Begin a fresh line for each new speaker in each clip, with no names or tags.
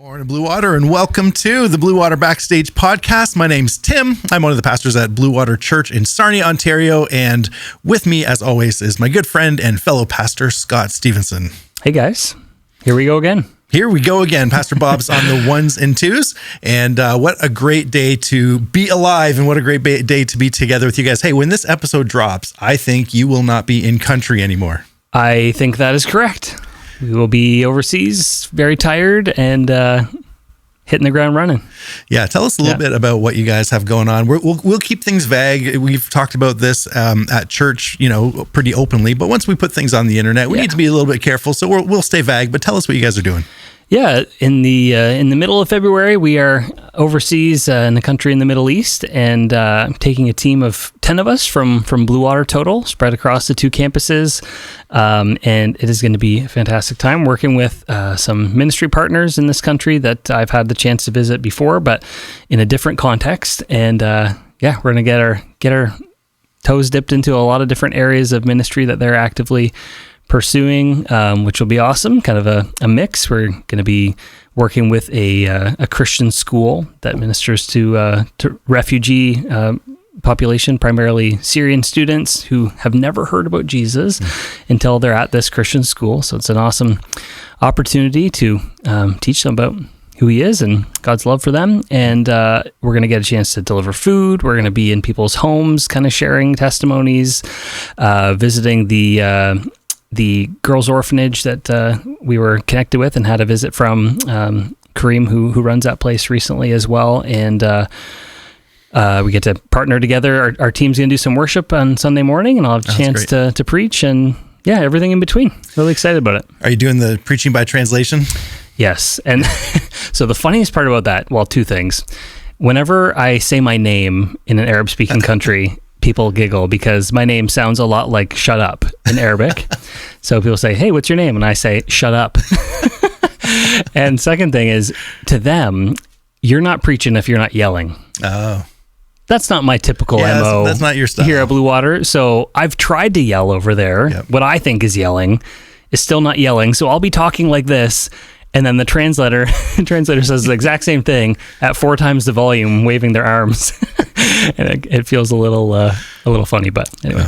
Morning, Blue Water, and welcome to the Blue Water Backstage Podcast. My name's Tim. I'm one of the pastors at Blue Water Church in Sarnia, Ontario, and with me, as always, is my good friend and fellow pastor, Scott Stevenson.
Hey, guys. Here we go again.
Here we go again. Pastor Bob's on the ones and twos, and what a great day to be alive, and what a great day to be together with you guys. Hey, when this episode drops, I think you will not be in country anymore.
I think that is correct. We will be overseas, very tired, and hitting the ground running.
Yeah, tell us a little bit about what you guys have going on. We'll keep things vague. We've talked about this at church, pretty openly. But once we put things on the internet, we need to be a little bit careful. So we'll stay vague. But tell us what you guys are doing.
Yeah, in the middle of February, we are overseas in a country in the Middle East, and taking a team of 10 of us from Blue Water total, spread across the two campuses, and it is going to be a fantastic time working with some ministry partners in this country that I've had the chance to visit before, but in a different context. And we're going to get our toes dipped into a lot of different areas of ministry that they're actively pursuing, which will be awesome. Kind of a mix. We're going to be working with a Christian school that ministers to refugee population, primarily Syrian students who have never heard about Jesus until they're at this Christian school. So it's an awesome opportunity to teach them about who he is and God's love for them. And we're going to get a chance to deliver food. We're going to be in people's homes, kind of sharing testimonies, visiting the girls' orphanage that we were connected with and had a visit from Kareem, who runs that place recently as well. And we get to partner together. Our team's going to do some worship on Sunday morning, and I'll have a chance to preach, and everything in between. Really excited about it.
Are you doing the preaching by translation?
Yes. And so the funniest part about that, well, two things. Whenever I say my name in an Arab-speaking country, people giggle because my name sounds a lot like shut up in Arabic. So people say, hey, what's your name? And I say, shut up. And second thing is, to them, you're not preaching if you're not yelling. Oh. That's not my typical MO.
That's not your style.
Here at Blue Water. So I've tried to yell over there. Yep. What I think is yelling is still not yelling. So I'll be talking like this, and then the translator says the exact same thing at 4 times the volume, waving their arms. And it feels a little funny, but anyway.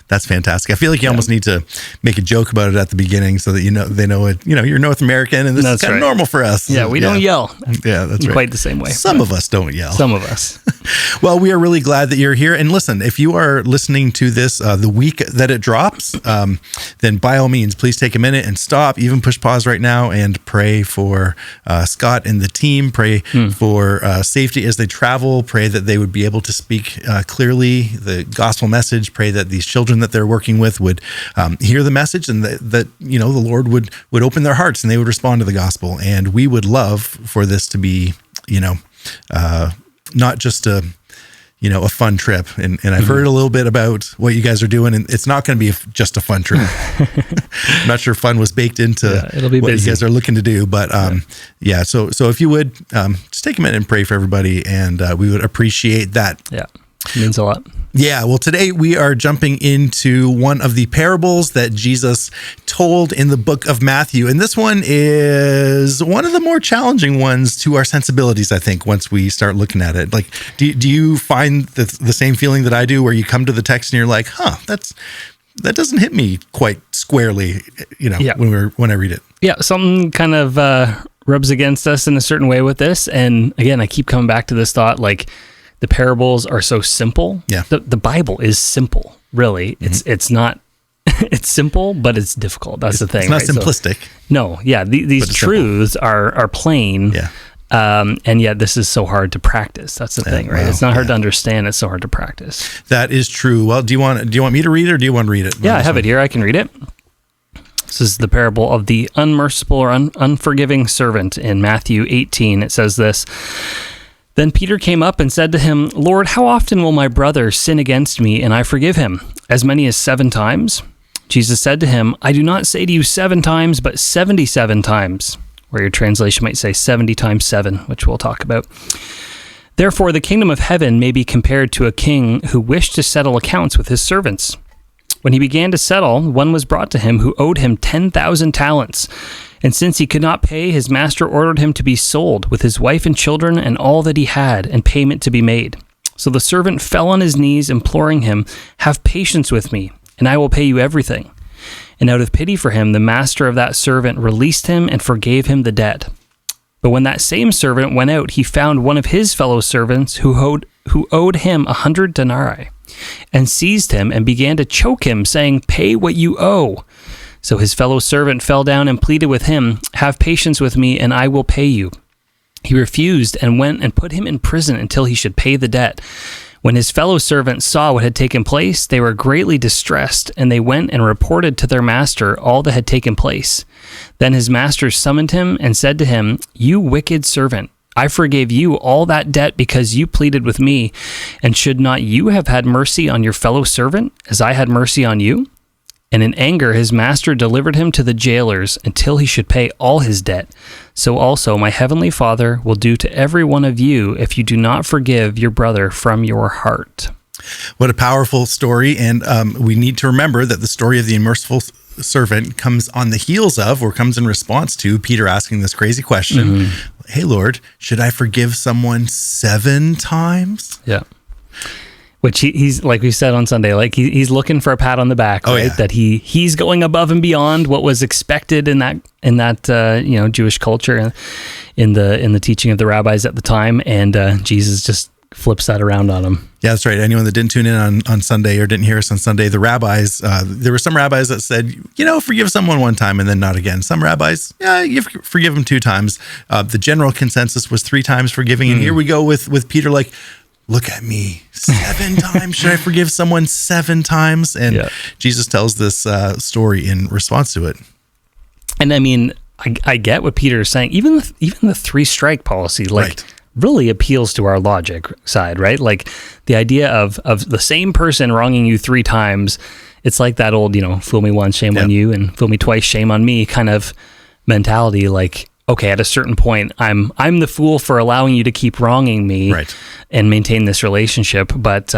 That's fantastic. I feel like you almost need to make a joke about it at the beginning so that they know it. You're North American, and this is kind of normal for us.
Yeah, we don't yell.
Yeah, that's right.
Quite the same way.
Some of us don't yell.
Some of us.
Well, we are really glad that you're here. And listen, if you are listening to this the week that it drops, then by all means, please take a minute and stop, even push pause right now, and pray for Scott and the team. Pray for safety as they travel. Pray that they would be able to speak clearly the gospel message. Pray that these children that they're working with would hear the message, and that the Lord would open their hearts and they would respond to the gospel. And we would love for this to be not just a fun trip. And I've heard a little bit about what you guys are doing, and it's not going to be just a fun trip. I'm not sure fun was baked into
it'll be
what
busy.
You guys are looking to do, but so if you would just take a minute and pray for everybody, and we would appreciate that.
Yeah, it means a lot.
Yeah, well, today we are jumping into one of the parables that Jesus told in the book of Matthew. And this one is one of the more challenging ones to our sensibilities, I think, once we start looking at it. Like, do you find the same feeling that I do, where you come to the text and you're like, that doesn't hit me quite squarely, when I read it? Yeah,
something kind of rubs against us in a certain way with this. And again, I keep coming back to this thought, like, the parables are so simple. Yeah. The Bible is simple, really. Mm-hmm. It's not, it's simple, but it's difficult. That's the thing.
It's not simplistic.
These truths are plain.
Yeah.
And yet this is so hard to practice. That's the thing, right? It's not hard to understand. It's so hard to practice.
That is true. Well, do you want me to read it, or do you want to read it?
Yeah, I have it here. I can read it. This is the parable of the unmerciful or unforgiving servant in Matthew 18. It says this: Then Peter came up and said to him, Lord, how often will my brother sin against me and I forgive him? As many as 7 times? Jesus said to him, I do not say to you 7 times, but 77 times. Or your translation might say 70 times 7, which we'll talk about. Therefore, the kingdom of heaven may be compared to a king who wished to settle accounts with his servants. When he began to settle, one was brought to him who owed him 10,000 talents. And since he could not pay, his master ordered him to be sold with his wife and children and all that he had, and payment to be made. So the servant fell on his knees, imploring him, 'Have patience with me, and I will pay you everything.' And out of pity for him, the master of that servant released him and forgave him the debt. But when that same servant went out, he found one of his fellow servants who owed him 100 denarii, and seized him and began to choke him, saying, 'Pay what you owe.' So his fellow servant fell down and pleaded with him, 'Have patience with me, and I will pay you.' He refused and went and put him in prison until he should pay the debt. When his fellow servants saw what had taken place, they were greatly distressed, and they went and reported to their master all that had taken place. Then his master summoned him and said to him, 'You wicked servant, I forgave you all that debt because you pleaded with me. And should not you have had mercy on your fellow servant, as I had mercy on you?' And in anger his master delivered him to the jailers until he should pay all his debt. So also my heavenly Father will do to every one of you if you do not forgive your brother from your heart."
What a powerful story. And we need to remember that the story of the unmerciful servant comes on the heels of, or comes in response to, Peter asking this crazy question. Hey, Lord, should I forgive someone 7 times?
Yeah. Which he's, like we said on Sunday, like he's looking for a pat on the back, right?
Yeah.
That he's going above and beyond what was expected in that Jewish culture, in the teaching of the rabbis at the time, and Jesus just flips that around on him.
Yeah, that's right. Anyone that didn't tune in on Sunday or didn't hear us on Sunday, the rabbis, there were some rabbis that said, forgive someone 1 time and then not again. Some rabbis, you forgive them 2 times. The general consensus was 3 times forgiving. And here we go with Peter, like, look at me, 7 times. Should I forgive someone 7 times? And Jesus tells this story in response to it.
And I mean, I get what Peter is saying. Even the 3-strike policy, really appeals to our logic side, right? Like the idea of the same person wronging you 3 times. It's like that old, fool me once, shame on you, and fool me twice, shame on me kind of mentality. Like, okay, at a certain point, I'm the fool for allowing you to keep wronging me,
right,
and maintain this relationship. But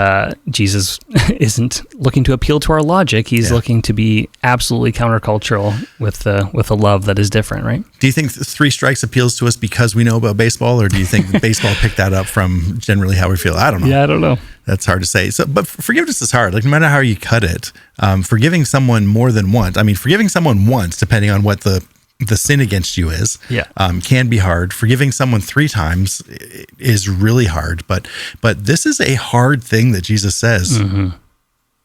Jesus isn't looking to appeal to our logic. He's looking to be absolutely countercultural with a love that is different, right?
Do you think 3 strikes appeals to us because we know about baseball, or do you think baseball picked that up from generally how we feel? I don't know.
Yeah, I don't know.
That's hard to say. So, but forgiveness is hard. Like, no matter how you cut it, forgiving someone more than once. I mean, forgiving someone once, depending on what the sin against you is, can be hard. Forgiving someone 3 times is really hard, but this is a hard thing that Jesus says. Mm-hmm.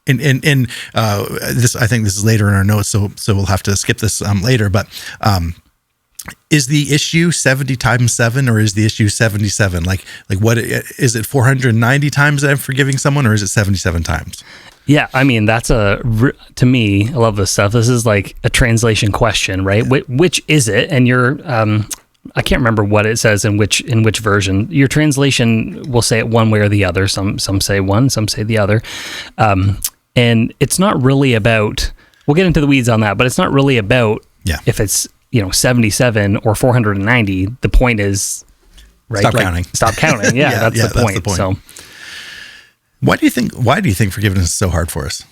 And this, I think this is later in our notes, so we'll have to skip this later. But is the issue 70 times 7, or is the issue 77? Like what is it? 490 times that I'm forgiving someone, or is it 77 times?
Yeah, I mean, that's to me, I love this stuff. This is like a translation question, right? Yeah. Which is it? And you're, I can't remember what it says in which version. Your translation will say it one way or the other. Some say one, some say the other. And it's not really about, we'll get into the weeds on that, but it's not really about if it's, 77 or 490. The point is, right?
Stop counting.
Stop counting. Yeah, that's the point. So.
Why do you think forgiveness is so hard for us?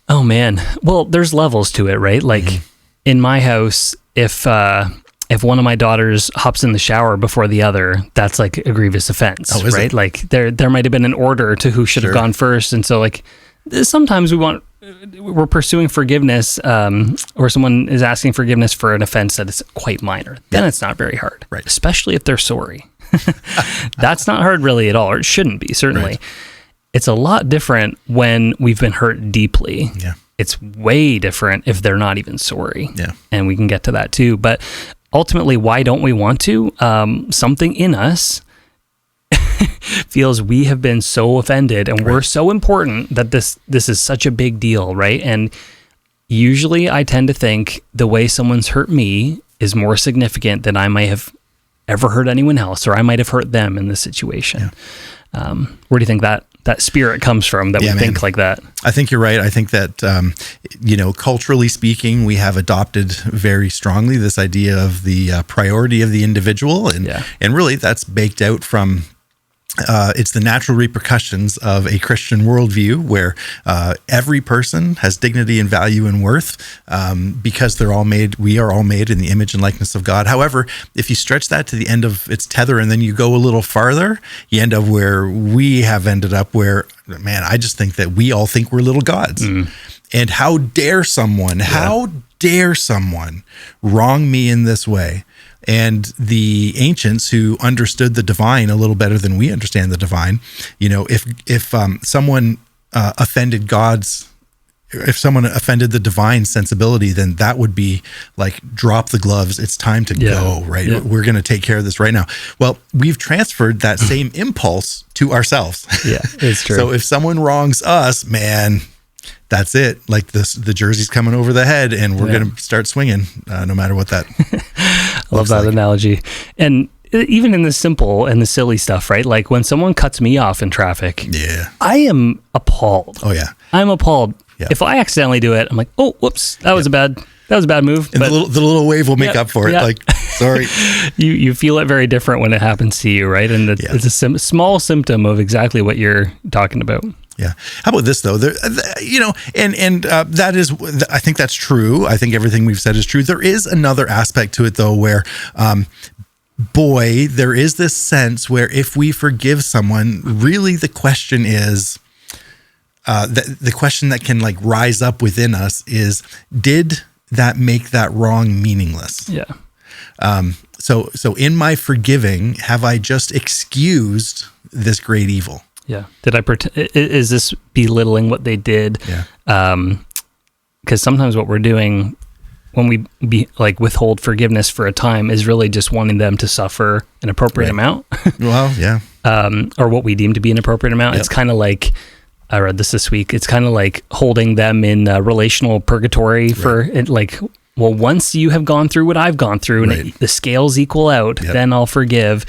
Oh man. Well, there's levels to it, right? Like in my house, if one of my daughters hops in the shower before the other, that's like a grievous offense, right? It? Like there might have been an order to who should have gone first. And so like sometimes we're pursuing forgiveness, or someone is asking forgiveness for an offense that is quite minor. Then it's not very hard,
right?
Especially if they're sorry. That's not hard really at all, or it shouldn't be, certainly. Right. It's a lot different when we've been hurt deeply.
Yeah.
It's way different if they're not even sorry.
Yeah.
And we can get to that too. But ultimately, why don't we want to? Something in us feels we have been so offended, and we're so important that this is such a big deal, right? And usually I tend to think the way someone's hurt me is more significant than I may have ever hurt anyone else, or I might have hurt them in this situation. Yeah. Where do you think that spirit comes from, that we think like that?
I think you're right. I think that, culturally speaking, we have adopted very strongly this idea of the priority of the individual. And really that's baked out from it's the natural repercussions of a Christian worldview where every person has dignity and value and worth because we are all made in the image and likeness of God. However, if you stretch that to the end of its tether and then you go a little farther, you end up where we have ended up where, man, I just think that we all think we're little gods. And how dare someone wrong me in this way? And the ancients who understood the divine a little better than we understand the divine, if someone offended the divine sensibility, then that would be like, drop the gloves. It's time to go, right? Yeah. We're going to take care of this right now. Well, we've transferred that same impulse to ourselves.
Yeah, it's true.
So if someone wrongs us, man, that's it. Like the jersey's coming over the head and we're going to start swinging no matter what that
I love that analogy. And even in the simple and the silly stuff, right? Like when someone cuts me off in traffic, I am appalled.
Oh yeah.
I'm appalled. Yeah. If I accidentally do it, I'm like, oh, whoops, that was a bad move.
And the little wave will make up for it. Yeah. Like, sorry.
You feel it very different when it happens to you, right? And it's a small symptom of exactly what you're talking about.
Yeah. How about this though? That is, I think that's true. I think everything we've said is true. There is another aspect to it though, where, there is this sense where if we forgive someone, really the question is, the question that can like rise up within us is, did that make that wrong meaningless?
Yeah.
So in my forgiving, have I just excused this great evil?
Yeah. Did I is this belittling what they did?
Yeah.
Because sometimes what we're doing when we withhold forgiveness for a time is really just wanting them to suffer an appropriate amount.
Well, yeah.
Or what we deem to be an appropriate amount. Yep. It's kind of like, I read this week. It's kind of like holding them in relational purgatory for it. Like, well, once you have gone through what I've gone through and the scales equal out, then I'll forgive.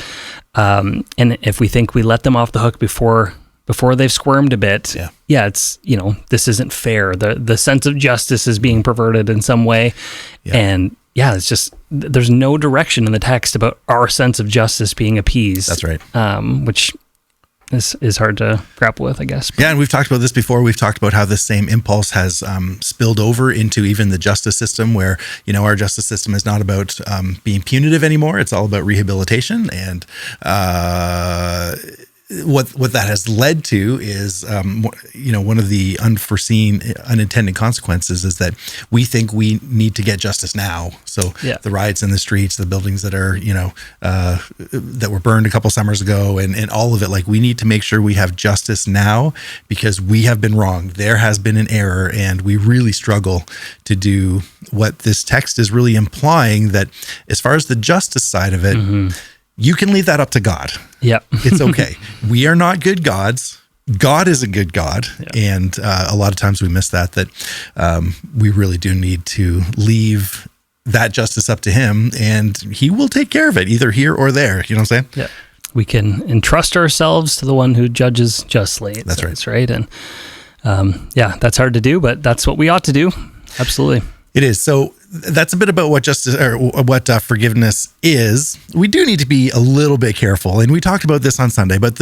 And if we think we let them off the hook before they've squirmed a bit, it's, this isn't fair. The sense of justice is being perverted in some way. Yeah. And it's just, there's no direction in the text about our sense of justice being appeased.
That's right.
Which is hard to grapple with, I guess.
Yeah, and we've talked about this before. We've talked about how this same impulse has spilled over into even the justice system, where, our justice system is not about being punitive anymore. It's all about rehabilitation. And what that has led to is, one of the unintended consequences is that we think we need to get justice now. So the riots in the streets, the buildings that are, that were burned a couple summers ago, and all of it, like, we need to make sure we have justice now because we have been wronged. There has been an error, and we really struggle to do what this text is really implying, that as far as the justice side of it, you can leave that up to God.
Yep.
It's okay. We are not good gods. God is a good God. Yep. And a lot of times we miss that we really do need to leave that justice up to him, and he will take care of it, either here or there. You know what I'm saying?
Yeah. We can entrust ourselves to the one who judges justly. That's right. And that's hard to do, but that's what we ought to do. Absolutely.
It is. So that's a bit about what justice, or what forgiveness is. We do need to be a little bit careful, and we talked about this on Sunday, but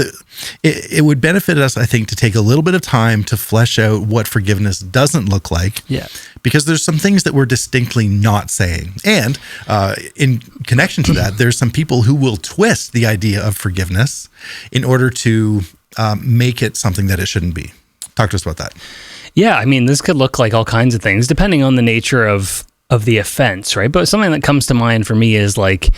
it would benefit us, I think, to take a little bit of time to flesh out what forgiveness doesn't look like.
Yeah.
Because there's some things that we're distinctly not saying. And in connection to that, there's some people who will twist the idea of forgiveness in order to make it something that it shouldn't be. Talk to us about that.
Yeah, I mean, this could look like all kinds of things, depending on the nature of the offense, right? But something that comes to mind for me is like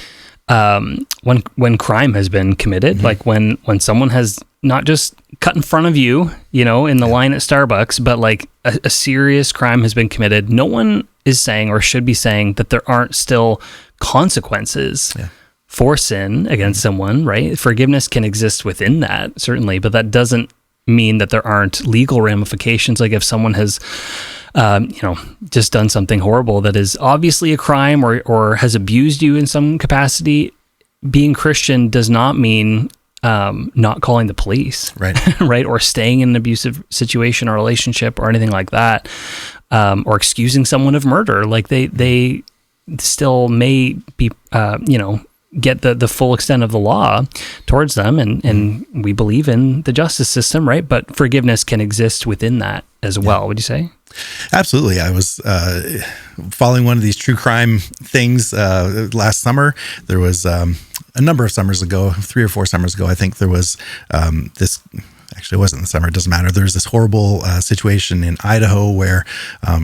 when crime has been committed, like when someone has not just cut in front of you, in the line at Starbucks, but like a serious crime has been committed. No one is saying, or should be saying, that there aren't still consequences for sin against someone, right? Forgiveness can exist within that, certainly, but that doesn't mean that there aren't legal ramifications. Like if someone has just done something horrible that is obviously a crime, or has abused you in some capacity, being Christian does not mean not calling the police,
right?
Right? Or staying in an abusive situation or relationship or anything like that, or excusing someone of murder. Like they still may be, get the full extent of the law towards them, and we believe in the justice system, right? But forgiveness can exist within that as well. Would you say?
Absolutely. I was following one of these true crime things last summer. There was a number of summers ago, 3 or 4 summers ago, I think there was this. Actually, it wasn't in the summer. It doesn't matter. There's this horrible situation in Idaho where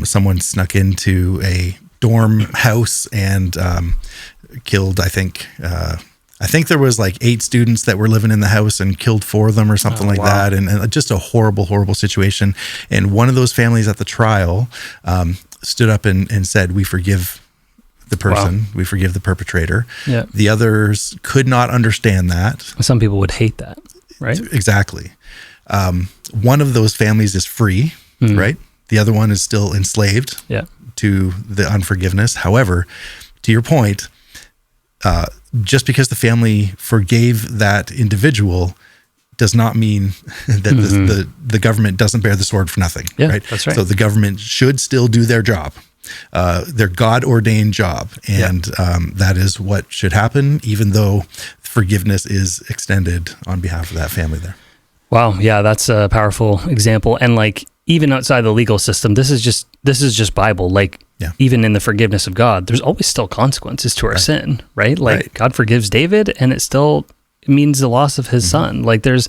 someone snuck into a dorm house and killed, I think there was like 8 students that were living in the house and killed 4 of them or something like that. And just a horrible, horrible situation. And one of those families at the trial stood up and said, we forgive the person, we forgive the perpetrator. Yeah. The others could not understand that.
Some people would hate that, right?
Exactly. One of those families is free, right? The other one is still enslaved to the unforgiveness. However, to your point, just because the family forgave that individual does not mean that the government doesn't bear the sword for nothing, right? That's right. So the government should still do their job, their God-ordained job. And that is what should happen, even though forgiveness is extended on behalf of that family there.
Wow. Yeah, that's a powerful example. And like, even outside the legal system, this is just Bible. Like, even in the forgiveness of God, there's always still consequences to our sin, right? Like God forgives David, and it means the loss of his son. Like there's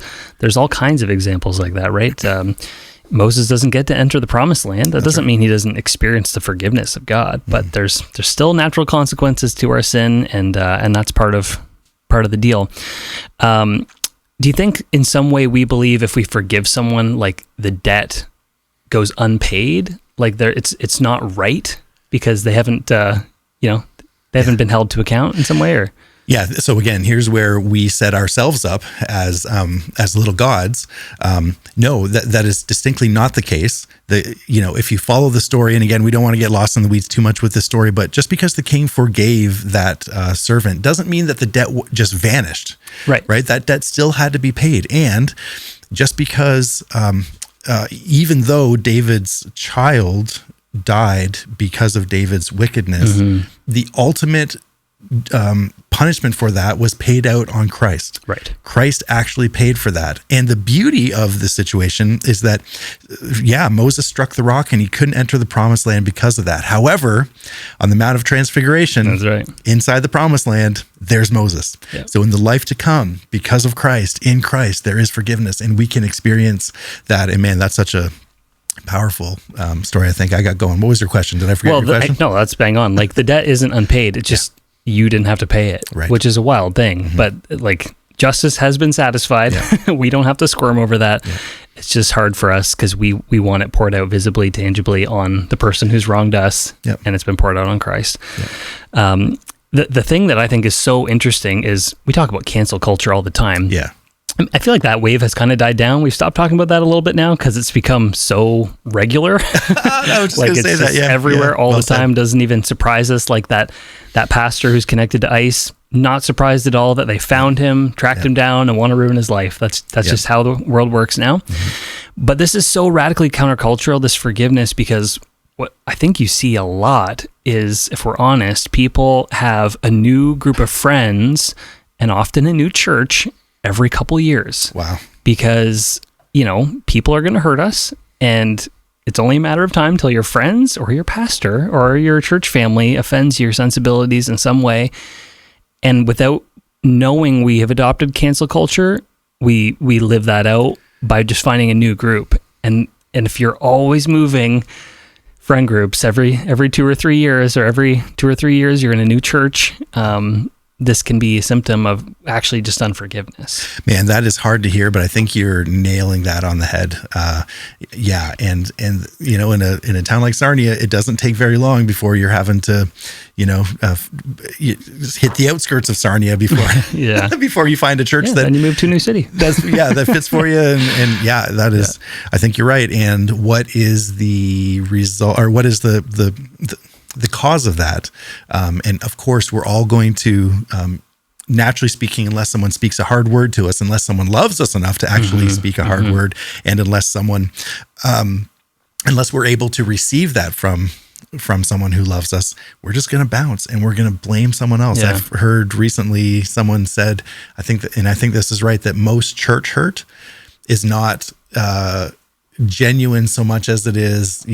all kinds of examples like that, right? Moses doesn't get to enter the promised land. That doesn't mean he doesn't experience the forgiveness of God, but there's still natural consequences to our sin, and that's part of the deal. Do you think in some way we believe if we forgive someone, like the debt goes unpaid, like it's not right because they haven't, they haven't been held to account in some way, or?
Yeah. So again, here's where we set ourselves up as little gods. No, that is distinctly not the case. If you follow the story, and again, we don't want to get lost in the weeds too much with this story, but just because the king forgave that servant doesn't mean that the debt just vanished. Right. That debt still had to be paid. And just because, even though David's child died because of David's wickedness, the ultimate punishment for that was paid out on Christ.
Right.
Christ actually paid for that. And the beauty of the situation is that, Moses struck the rock and he couldn't enter the promised land because of that. However, on the Mount of Transfiguration,
that's right,
inside the promised land, there's Moses. Yep. So in the life to come, because of Christ, in Christ, there is forgiveness, and we can experience that. And man, that's such a powerful story. I think I got going. What was your question? Did I forget your question?
No, that's bang on. Like the debt isn't unpaid. It's just, you didn't have to pay it, which is a wild thing. But like justice has been satisfied. Yeah. We don't have to squirm over that. Yeah. It's just hard for us because we want it poured out visibly, tangibly on the person who's wronged us, and it's been poured out on Christ. Yep. The thing that I think is so interesting is we talk about cancel culture all the time.
Yeah.
I feel like that wave has kind of died down. We've stopped talking about that a little bit now because it's become so regular.
I was just
like
going to say that. Yeah.
Everywhere all the time. Doesn't even surprise us. Like that pastor who's connected to ICE, not surprised at all that they found him, tracked him down, and want to ruin his life. That's just how the world works now. But this is so radically countercultural, this forgiveness, because what I think you see a lot is, if we're honest, people have a new group of friends and often a new church every couple years.
Wow.
Because, people are going to hurt us, and it's only a matter of time till your friends or your pastor or your church family offends your sensibilities in some way. And without knowing we have adopted cancel culture, we live that out by just finding a new group. And if you're always moving friend groups every 2 or 3 years, or every 2 or 3 years you're in a new church, this can be a symptom of actually just unforgiveness.
Man, that is hard to hear, but I think you're nailing that on the head. And in a town like Sarnia, it doesn't take very long before you're having to, hit the outskirts of Sarnia before before you find a church that.
Then you move to a new city.
That fits for you, that is. Yeah. I think you're right. And what is the result, or what is the cause of that? And of course, we're all going to, naturally speaking, unless someone speaks a hard word to us, unless someone loves us enough to actually speak a hard word, and unless we're able to receive that from from someone who loves us, we're just going to bounce and we're going to blame someone else.
Yeah.
I've heard recently someone said, I think this is right, that most church hurt is not genuine so much as it is,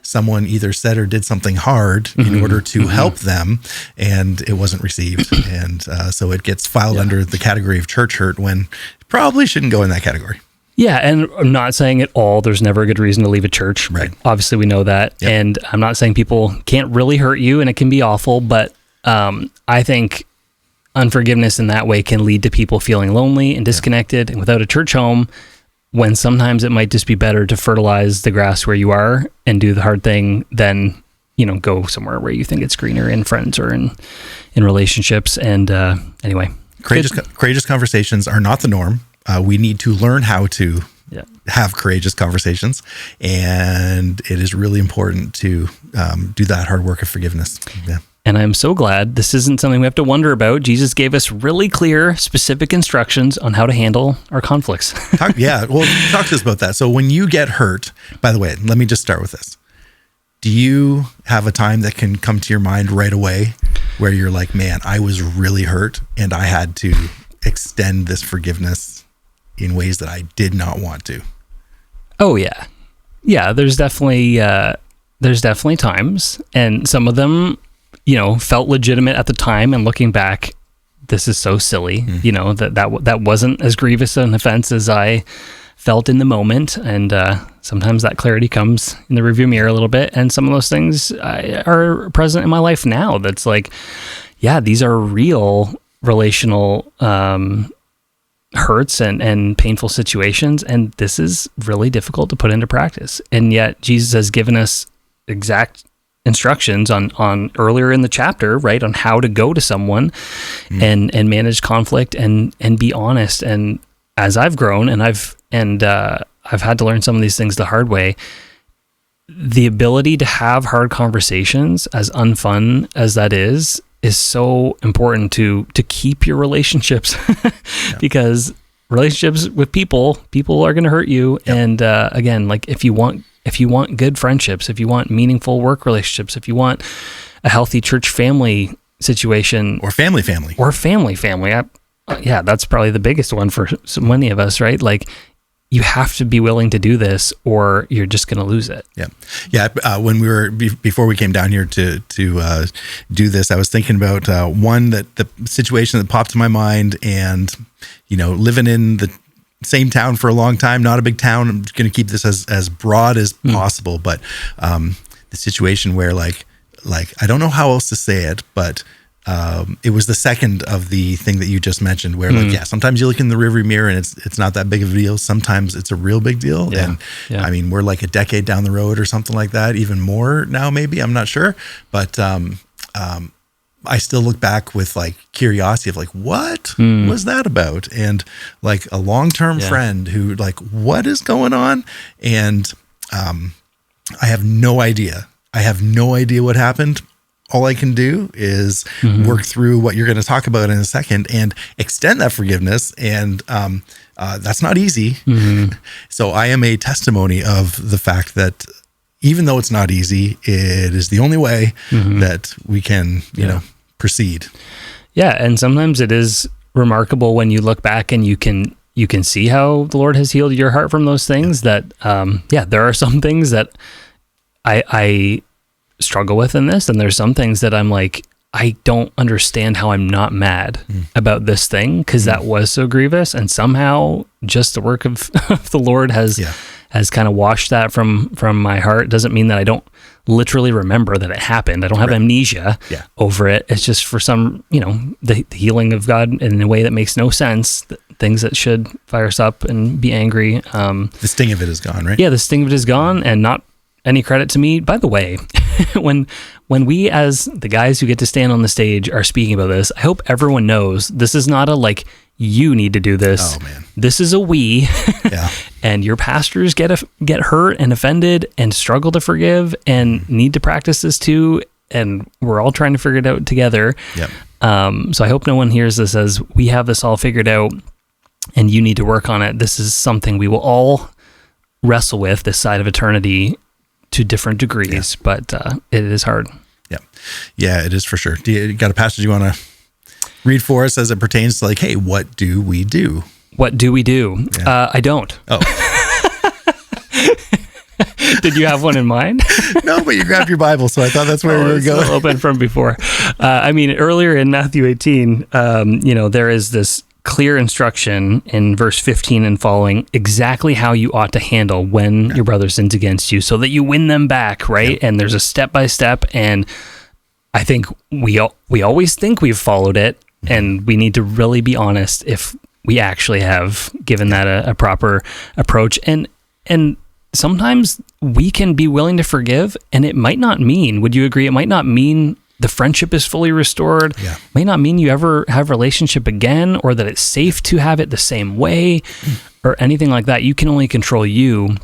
someone either said or did something hard in order to help them, and it wasn't received. And so it gets filed under the category of church hurt when it probably shouldn't go in that category.
Yeah, and I'm not saying at all there's never a good reason to leave a church.
Right.
Obviously, we know that.
Yep.
And I'm not saying people can't really hurt you and it can be awful, but I think unforgiveness in that way can lead to people feeling lonely and disconnected and without a church home, when sometimes it might just be better to fertilize the grass where you are and do the hard thing than, go somewhere where you think it's greener in friends or in relationships. And anyway.
Courageous conversations are not the norm. We need to learn how to have courageous conversations, and it is really important to do that hard work of forgiveness. Yeah.
And I'm so glad this isn't something we have to wonder about. Jesus gave us really clear, specific instructions on how to handle our conflicts.
Talk to us about that. So when you get hurt, by the way, let me just start with this. Do you have a time that can come to your mind right away where you're like, man, I was really hurt and I had to extend this forgiveness in ways that I did not want to? Oh
yeah. Yeah, there's definitely times, and some of them, felt legitimate at the time, and looking back, this is so silly, that wasn't as grievous an offense as I felt in the moment. And sometimes that clarity comes in the rearview mirror a little bit, and some of those things are present in my life now. That's like, yeah, these are real relational hurts and painful situations, and this is really difficult to put into practice. And yet Jesus has given us exact instructions on earlier in the chapter, right, on how to go to someone and manage conflict and be honest. And as I've grown and I've had to learn some of these things the hard way, the ability to have hard conversations, as unfun as that is so important to keep your relationships because relationships with people are going to hurt you. Yep. And again, like if you want good friendships, if you want meaningful work relationships, if you want a healthy church family situation
or family,
that's probably the biggest one for so many of us, right? Like, you have to be willing to do this or you're just going to lose it. Yeah.
Yeah. When we were, before we came down here to do this, I was thinking about the situation that popped to my mind, and, living in the same town for a long time, not a big town. I'm going to keep this as broad as possible, but the situation where like, I don't know how else to say it, but it was the second of the thing that you just mentioned where sometimes you look in the rearview mirror and it's not that big of a deal. Sometimes it's a real big deal.
Yeah.
And I mean, we're like a decade down the road or something like that, even more now, maybe, I'm not sure. But I still look back with like curiosity of like, what was that about? And like a long-term friend who like, what is going on? And I have no idea. What happened. All I can do is work through what you're going to talk about in a second and extend that forgiveness. And that's not easy. So I am a testimony of the fact that even though it's not easy, it is the only way that we can, proceed. Yeah.
And sometimes it is remarkable when you look back and you can see how the Lord has healed your heart from those things that, there are some things that I struggle with in this, and there's some things that I'm like, I don't understand how I'm not mad about this thing, because that was so grievous, and somehow just the work of the Lord has kind of washed that from my heart. Doesn't mean that I don't literally remember that it happened. I don't have amnesia over it. It's just for some, the healing of God in a way that makes no sense, things that should fire us up and be angry.
The sting of it is gone, right?
Yeah, the sting of it is gone, and not any credit to me. By the way, when we as the guys who get to stand on the stage are speaking about this, I hope everyone knows this is not a like, you need to do this.
Oh man,
this is a we. And your pastors get hurt and offended and struggle to forgive and need to practice this too. And we're all trying to figure it out together. So I hope no one hears this as we have this all figured out and you need to work on it. This is something we will all wrestle with this side of eternity to different degrees, but it is hard.
Yeah, it is for sure. Do you got a passage you want to read for us as it pertains to like, hey, what do we do?
What do we do? Yeah. I don't.
Oh.
Did you have one in mind?
No, but you grabbed your Bible, so I thought that's where we were going.
Open from before. Earlier in Matthew 18, there is this clear instruction in verse 15 and following exactly how you ought to handle when your brother sins against you so that you win them back, right? And there's a step-by-step, and I think we always think we've followed it, and we need to really be honest if we actually have given that a proper approach. And sometimes we can be willing to forgive, and it might not mean, would you agree, it might not mean the friendship is fully restored. Yeah. It may not mean you ever have relationship again, or that it's safe to have it the same way, or anything like that. You can only control you.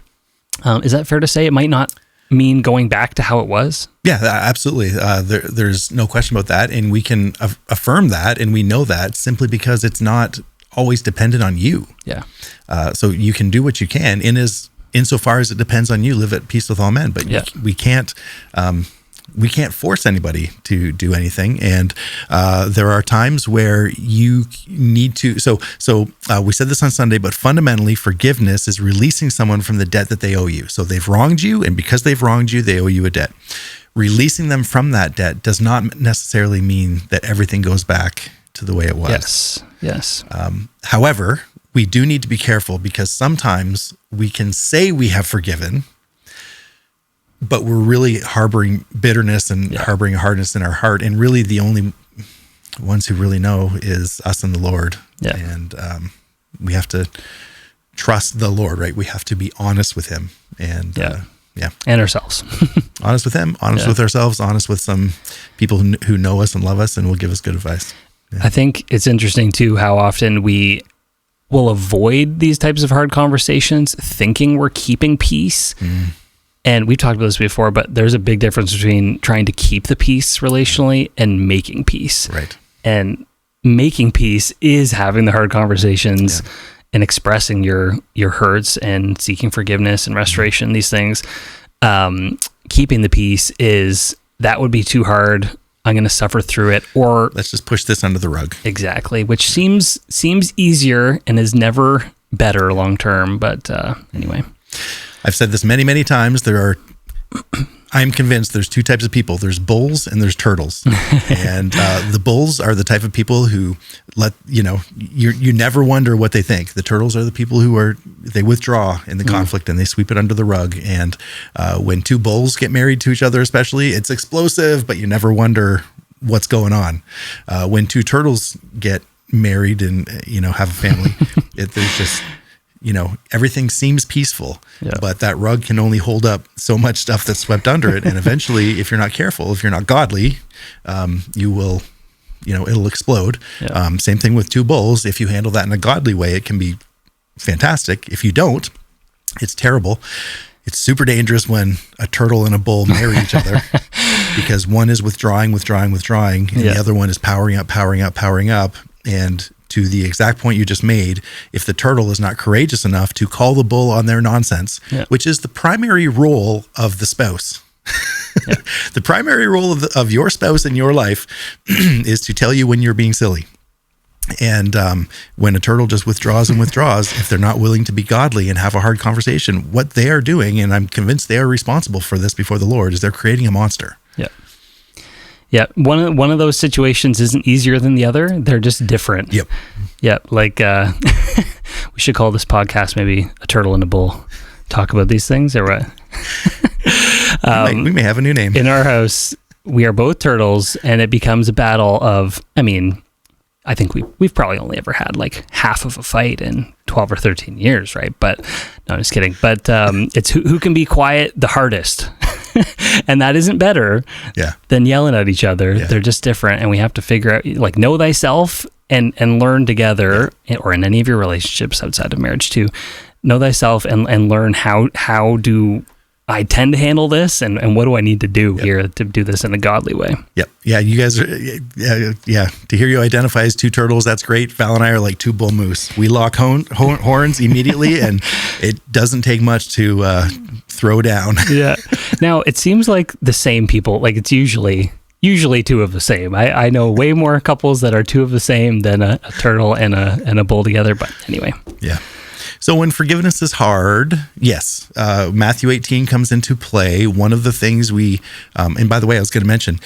Is that fair to say? It might not mean going back to how it was?
Yeah, absolutely. There's no question about that. And we can affirm that, and we know that simply because it's not always dependent on you.
Yeah.
So you can do what you can insofar as it depends on you, live at peace with all men. But we can't force anybody to do anything. And there are times where you need to, so we said this on Sunday, but fundamentally forgiveness is releasing someone from the debt that they owe you. So they've wronged you, and because they've wronged you, they owe you a debt. Releasing them from that debt does not necessarily mean that everything goes back to the way it was.
Yes.
However, we do need to be careful, because sometimes we can say we have forgiven, but we're really harboring bitterness and harboring hardness in our heart. And really the only ones who really know is us and the Lord. Yeah. And we have to trust the Lord, right? We have to be honest with him. And
and ourselves.
Honest with him, honest with ourselves, honest with some people who know us and love us and will give us good advice. Yeah.
I think it's interesting too how often we will avoid these types of hard conversations thinking we're keeping peace. And we've talked about this before, but there's a big difference between trying to keep the peace relationally and making peace.
Right.
And making peace is having the hard conversations and expressing your hurts and seeking forgiveness and restoration, these things. Keeping the peace that would be too hard. I'm going to suffer through it, or
let's just push this under the rug. Exactly.
Which seems easier and is never better long term. But anyway.
I've said this many, many times. I'm convinced there's two types of people. There's bulls and there's turtles. And the bulls are the type of people who you never wonder what they think. The turtles are the people they withdraw in the conflict and they sweep it under the rug. And when two bulls get married to each other, especially, it's explosive, but you never wonder what's going on. When two turtles get married and, have a family, there's just... everything seems peaceful, but that rug can only hold up so much stuff that's swept under it. And eventually, if you're not careful, if you're not godly, you will, it'll explode. Yeah. Same thing with two bulls. If you handle that in a godly way, it can be fantastic. If you don't, it's terrible. It's super dangerous when a turtle and a bull marry each other because one is withdrawing, and the other one is powering up. And to the exact point you just made, if the turtle is not courageous enough to call the bull on their nonsense, which is the primary role of the spouse. The primary role of your spouse in your life is to tell you when you're being silly. And when a turtle just withdraws, if they're not willing to be godly and have a hard conversation, what they are doing, and I'm convinced they are responsible for this before the Lord, is they're creating a monster.
Yeah, one of those situations isn't easier than the other. They're just different.
Yep.
Yeah, like we should call this podcast maybe A Turtle and a Bull. Talk about these things, or what?
We may have a new name.
In our house, we are both turtles, and it becomes a battle of, I think we've probably only ever had like half of a fight in 12 or 13 years, right? But no, I'm just kidding. But it's who can be quiet the hardest. And that isn't better than yelling at each other. Yeah. They're just different. And we have to figure out, like, know thyself and learn together, or in any of your relationships outside of marriage too, know thyself and learn how do I tend to handle this, and what do I need to do here to do this in a godly way?
Yep. Yeah, you guys are, yeah. To hear you identify as two turtles, that's great. Val and I are like two bull moose. We lock horns immediately, and it doesn't take much to throw down.
Yeah. Now, it seems like the same people, like it's usually two of the same. I know way more couples that are two of the same than a turtle and a bull together, but anyway.
Yeah. So when forgiveness is hard, yes, Matthew 18 comes into play. One of the things and by the way, I was going to mention,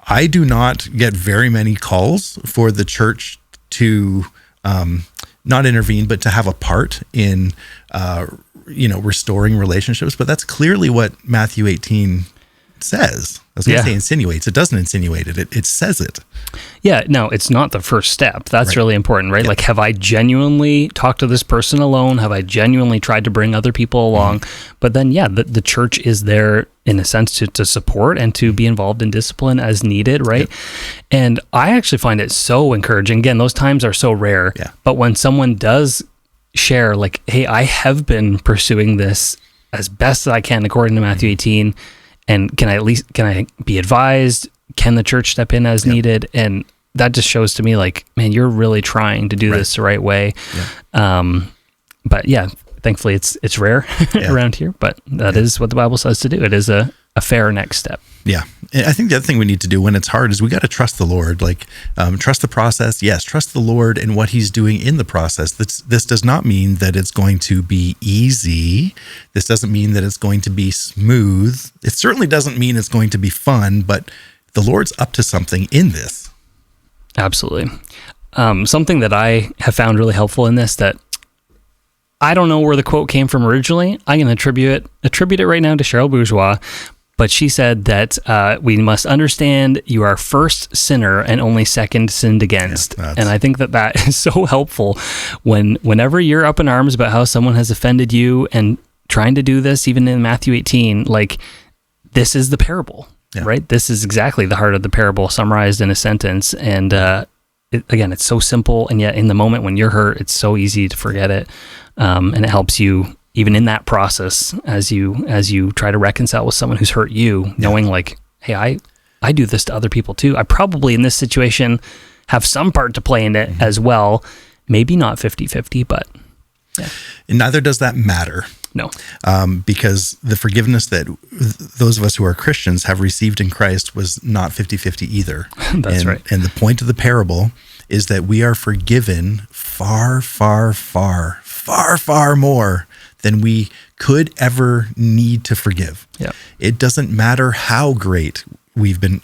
I do not get very many calls for the church to not intervene, but to have a part in, restoring relationships. But that's clearly what Matthew 18 says. I was going to say insinuates. It doesn't insinuate it. It says it. Yeah.
No, it's not the first step. That's really important, right? Like, have I genuinely talked to this person alone? Have I genuinely tried to bring other people along? Mm-hmm. But then, the church is there in a sense to support and to be involved in discipline as needed, right? Yep. And I actually find it so encouraging. Again, those times are so rare. Yeah. But when someone does share, like, hey, I have been pursuing this as best as I can according to Matthew 18, and can I be advised? Can the church step in as needed? And that just shows to me, like, man, you're really trying to do this the right way. Yeah. But thankfully it's rare around here, but that is what the Bible says to do. It is a fair next step.
Yeah. And I think the other thing we need to do when it's hard is we got to trust the Lord, like trust the process. Yes. Trust the Lord and what he's doing in the process. This does not mean that it's going to be easy. This doesn't mean that it's going to be smooth. It certainly doesn't mean it's going to be fun, but the Lord's up to something in this.
Absolutely. Something that I have found really helpful in this, that I don't know where the quote came from originally. I'm going to attribute it right now to Cheryl Bourgeois. But she said that we must understand you are first sinner and only second sinned against. Yeah, and I think that is so helpful whenever you're up in arms about how someone has offended you and trying to do this, even in Matthew 18, like, this is the parable, right? This is exactly the heart of the parable summarized in a sentence. And again, it's so simple. And yet in the moment when you're hurt, it's so easy to forget it. And it helps you even in that process as you try to reconcile with someone who's hurt you, knowing like, hey, I do this to other people too. I probably in this situation have some part to play in it as well. Maybe not 50-50, but
And neither does that matter.
No.
Because the forgiveness that those of us who are Christians have received in Christ was not 50-50 either.
That's right.
And the point of the parable is that we are forgiven far, far, far, far, far more than we could ever need to forgive. Yeah. It doesn't matter how greatly we've been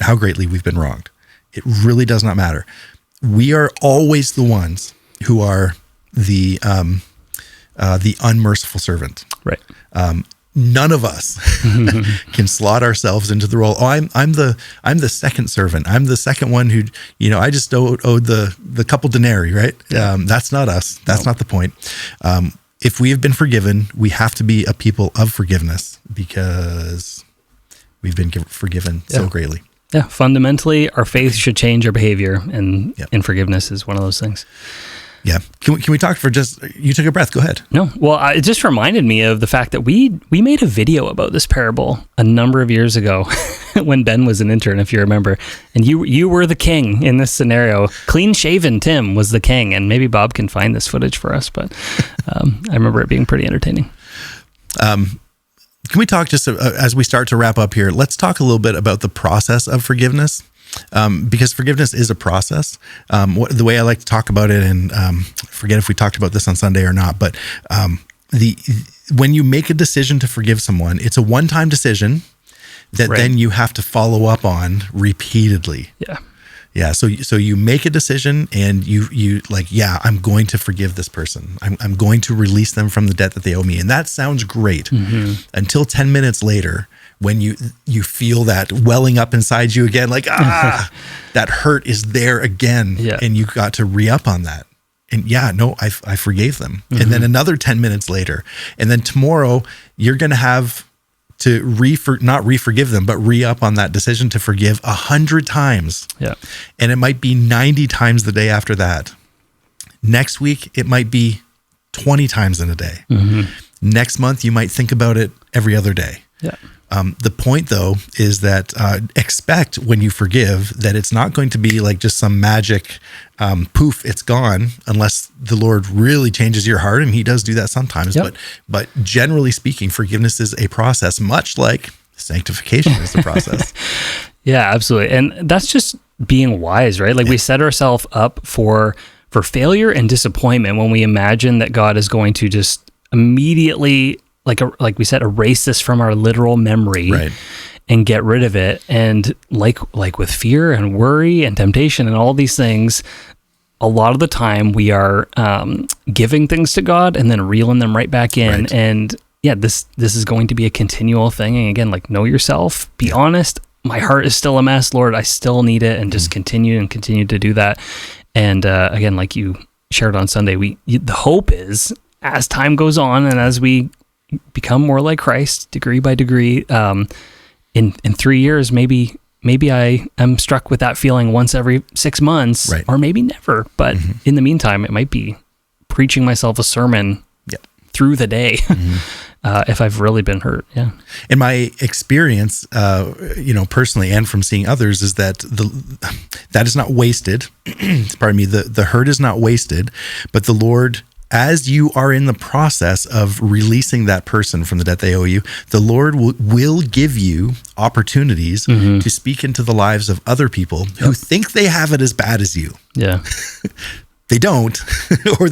wronged. It really does not matter. We are always the ones who are the unmerciful servant.
Right.
None of us can slot ourselves into the role. Oh, I'm the second servant. I'm the second one who, I just owed the couple denarii, right? Yeah. That's not us. That's not the point. If we have been forgiven, we have to be a people of forgiveness because we've been forgiven so greatly.
Yeah. Fundamentally, our faith should change our behavior, and forgiveness is one of those things.
Yeah. Can we talk for just, you took a breath, go ahead.
No. Well, it just reminded me of the fact that we made a video about this parable a number of years ago when Ben was an intern, if you remember, and you were the king in this scenario. Clean shaven Tim was the king, and maybe Bob can find this footage for us, but I remember it being pretty entertaining.
Can we talk just as we start to wrap up here, let's talk a little bit about the process of forgiveness. Because forgiveness is a process. The way I like to talk about it, and forget if we talked about this on Sunday or not, but when you make a decision to forgive someone, it's a one-time decision that then you have to follow up on repeatedly. Yeah. Yeah. So you make a decision and you like, I'm going to forgive this person. I'm going to release them from the debt that they owe me. And that sounds great until 10 minutes later, when you feel that welling up inside you again, like, that hurt is there again. Yeah. And you got to re-up on that. And I forgave them. And then another 10 minutes later. And then tomorrow you're going to have to not re-forgive them, but re-up on that decision to forgive 100 times. Yeah. And it might be 90 times the day after that. Next week, it might be 20 times in a day. Next month, you might think about it every other day.
Yeah.
The point, though, is that expect when you forgive that it's not going to be like just some magic poof, it's gone, unless the Lord really changes your heart, and he does do that sometimes.
Yep.
But generally speaking, forgiveness is a process, much like sanctification is a process.
Yeah, absolutely. And that's just being wise, right? Like we set ourselves up for failure and disappointment when we imagine that God is going to just immediately, like we said, erase this from our literal memory,
Right.
and get rid of it. And like with fear and worry and temptation and all these things, a lot of the time we are giving things to God and then reeling them right back in.
Right.
And yeah, this is going to be a continual thing. And again, like, know yourself, be honest. My heart is still a mess, Lord. I still need it, and just continue to do that. And again, like you shared on Sunday, the hope is, as time goes on and as we become more like Christ, degree by degree, in 3 years, maybe I am struck with that feeling once every 6 months,
Right.
or maybe never. But in the meantime, it might be preaching myself a sermon through the day. If I've really been hurt. Yeah.
In my experience, personally, and from seeing others, is that that is not wasted. Pardon me. The hurt is not wasted, but the Lord, as you are in the process of releasing that person from the debt they owe you, the Lord will give you opportunities to speak into the lives of other people who think they have it as bad as you.
Yeah.
They don't, or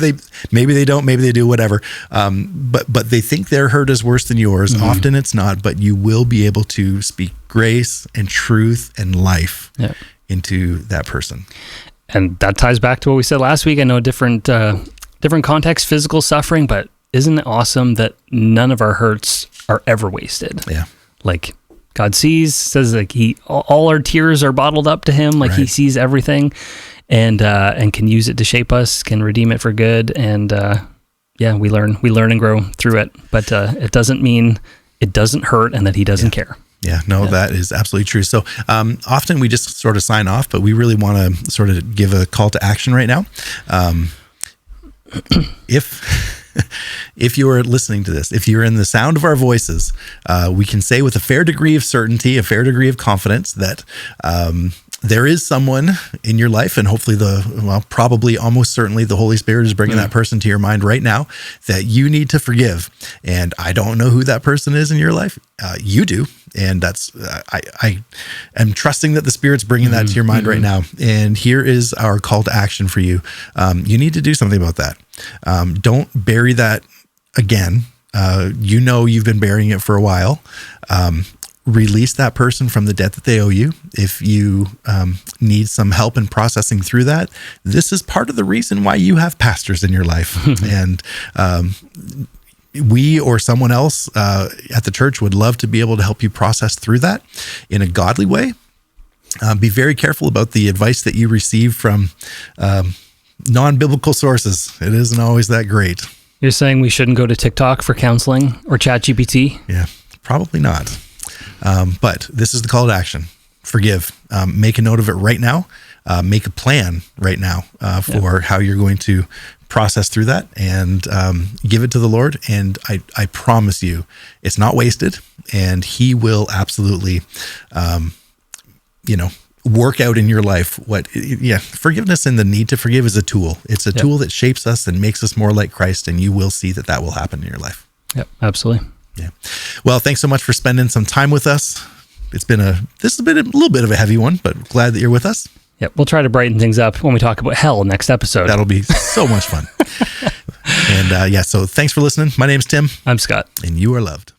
maybe they don't, maybe they do, whatever. But they think their hurt is worse than yours. Often it's not, but you will be able to speak grace and truth and life into that person.
And that ties back to what we said last week. I know different context, physical suffering, but isn't it awesome that none of our hurts are ever wasted?
Yeah.
Like God says like all our tears are bottled up to him. Like he sees everything. And can use it to shape us, can redeem it for good, and we learn and grow through it. But it doesn't mean it doesn't hurt and that he doesn't care.
Yeah, that is absolutely true. So often we just sort of sign off, but we really want to sort of give a call to action right now. If you are listening to this, if you're in the sound of our voices, we can say with a fair degree of certainty, a fair degree of confidence that there is someone in your life, and hopefully probably almost certainly the Holy Spirit is bringing that person to your mind right now that you need to forgive. And I don't know who that person is in your life. You do. And that's, I am trusting that the Spirit's bringing that to your mind right now. And here is our call to action for you. You need to do something about that. Don't bury that again. You've been burying it for a while. Release that person from the debt that they owe you. If you need some help in processing through that, this is part of the reason why you have pastors in your life. And we or someone else at the church would love to be able to help you process through that in a godly way. Be very careful about the advice that you receive from non-biblical sources. It isn't always that great.
You're saying we shouldn't go to TikTok for counseling or ChatGPT?
Yeah, probably not. But this is the call to action. Forgive. Make a note of it right now. Make a plan right now for how you're going to process through that, and give it to the Lord. And I promise you, it's not wasted, and he will absolutely, work out in your life forgiveness and the need to forgive is a tool. It's a tool that shapes us and makes us more like Christ, and you will see that will happen in your life.
Yep, absolutely.
Yeah. Well, thanks so much for spending some time with us. This has been a little bit of a heavy one, but glad that you're with us.
Yep. We'll try to brighten things up when we talk about hell next episode.
That'll be so much fun. And so thanks for listening. My name's Tim.
I'm Scott.
And you are loved.